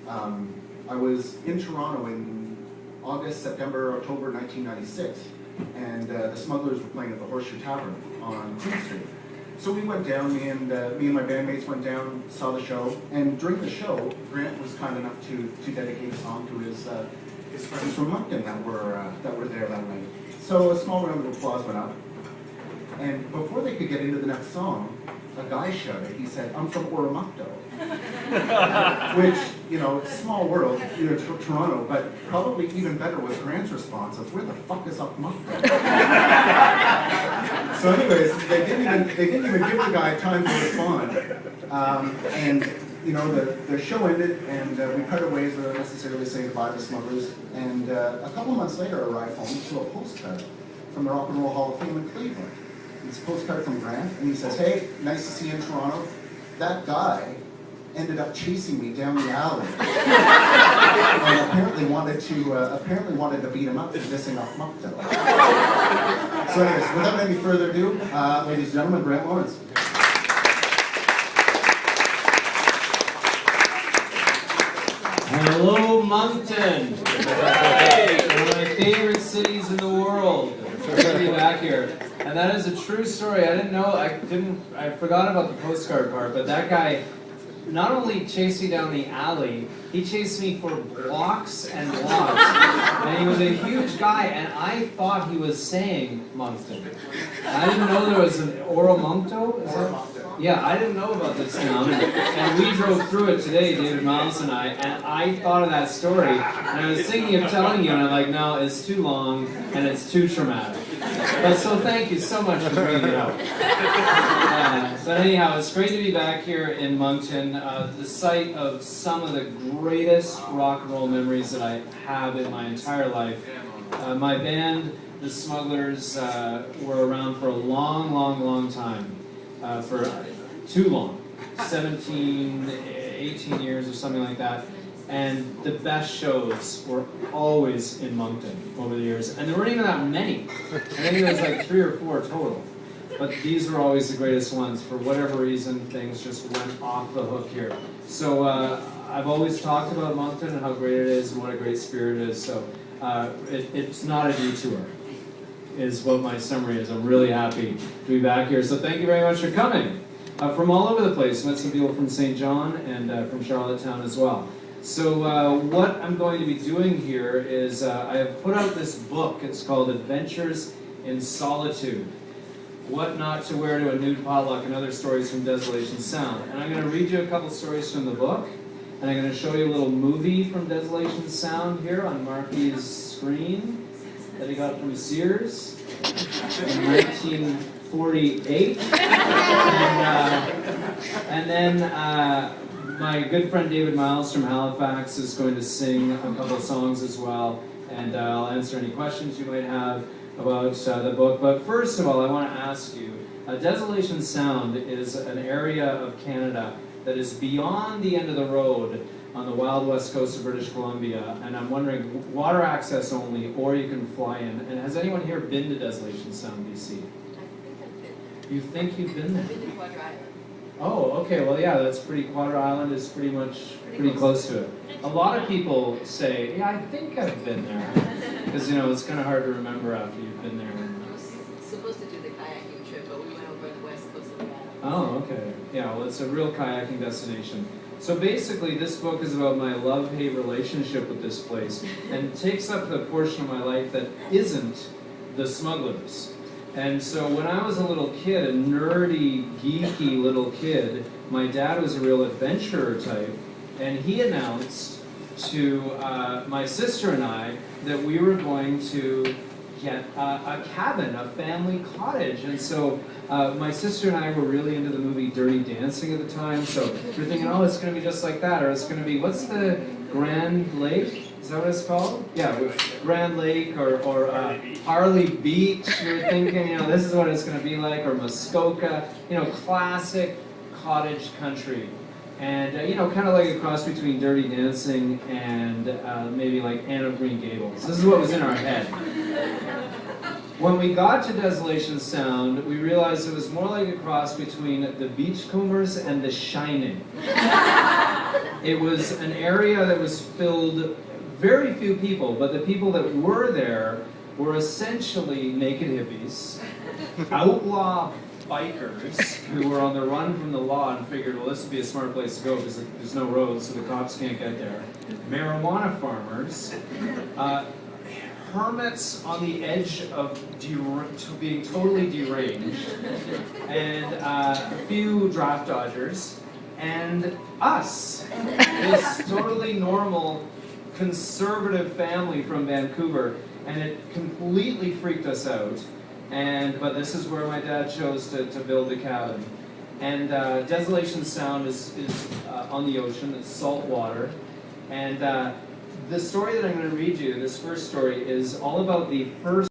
I was in Toronto in August, September, October 1996, and the Smugglers were playing at the Horseshoe Tavern on Queen Street. So we went down, me and my bandmates went down, saw the show, and during the show, Grant was kind enough to dedicate a song to his friends from Moncton that were there that night. So a small round of applause went up, and before they could get into the next song, a guy shouted. He said, "I'm from Oromocto," which, small world, Toronto, but probably even better was Grant's response of, "Where the fuck is Oromocto?" So anyways, they didn't even give the guy time to respond. And the show ended, and we parted ways without necessarily saying goodbye to the Smugglers. And a couple months later, I arrived home to a postcard from the Rock and Roll Hall of Fame in Cleveland. It's a postcard from Grant, and he says, "Hey, nice to see you in Toronto. That guy ended up chasing me down the alley, and apparently wanted to beat him up for dissing off Moncton." So anyways, without any further ado, ladies and gentlemen, Grant Lawrence. Hello, Moncton! One of my favorite cities in the world. It's to be back here. And that is a true story. I forgot about the postcard part, but that guy not only chased me down the alley, he chased me for blocks and blocks. And he was a huge guy, and I thought he was saying Moncton. I didn't know there was an Oromocto. Yeah, I didn't know about this town, and we drove through it today, David Miles and I thought of that story, and I was thinking of telling you, and I'm like, no, it's too long, and it's too traumatic. But so thank you so much for bringing it up. But anyhow, it's great to be back here in Moncton, the site of some of the greatest rock and roll memories that I have in my entire life. My band, the Smugglers, were around for a long, long, long time. For too long, 17, 18 years or something like that. And the best shows were always in Moncton over the years. And there weren't even that many. I think it was like 3 or 4 total. But these were always the greatest ones. For whatever reason, things just went off the hook here. So I've always talked about Moncton and how great it is and what a great spirit it is. So it's not a detour, is what my summary is. I'm really happy to be back here. So thank you very much for coming. From all over the place. Met some people from St. John and from Charlottetown as well. So what I'm going to be doing here is I have put out this book. It's called Adventures in Solitude. What Not to Wear to a Nude Potluck and Other Stories from Desolation Sound. And I'm going to read you a couple stories from the book. And I'm going to show you a little movie from Desolation Sound here on Marky's screen that he got from Sears in 1948. And then my good friend David Miles from Halifax is going to sing a couple of songs as well. And I'll answer any questions you might have about the book. But first of all, I want to ask you, Desolation Sound is an area of Canada that is beyond the end of the road on the wild west coast of British Columbia, and I'm wondering, water access only, or you can fly in. And has anyone here been to Desolation Sound, BC? I think I've been. You think you've been there? I've been to Quadra Island. Oh, okay, well yeah, that's Quadra Island is pretty close to it. A lot of people say, yeah, I think I've been there. Because, it's kind of hard to remember after you've been there. I was supposed to do the kayaking trip, but we went over the west coast of the island. Oh, okay. Yeah, well, it's a real kayaking destination. So basically, this book is about my love-hate relationship with this place, and it takes up the portion of my life that isn't the Smugglers. And so when I was a little kid, a nerdy, geeky little kid, my dad was a real adventurer type, and he announced to my sister and I that we were going to get a cabin, a family cottage. And so my sister and I were really into the movie Dirty Dancing at the time, so we're thinking, oh, it's going to be just like that, or it's going to be, what's the Grand Lake? Is that what it's called? Yeah, Grand Lake or Harley Beach. You're thinking, this is what it's going to be like, or Muskoka, classic cottage country. And, kind of like a cross between Dirty Dancing and maybe like Anne of Green Gables. This is what was in our head. When we got to Desolation Sound, we realized it was more like a cross between the Beachcombers and The Shining. It was an area that was filled, very few people, but the people that were there were essentially naked hippies, outlaw bikers who were on the run from the law and figured, well, this would be a smart place to go because there's no roads, so the cops can't get there. Marijuana farmers, hermits on the edge of being totally deranged, and a few draft dodgers, and us, this totally normal conservative family from Vancouver, and it completely freaked us out. But this is where my dad chose to build the cabin. And Desolation Sound is on the ocean, it's salt water. And the story that I'm going to read you, this first story, is all about the first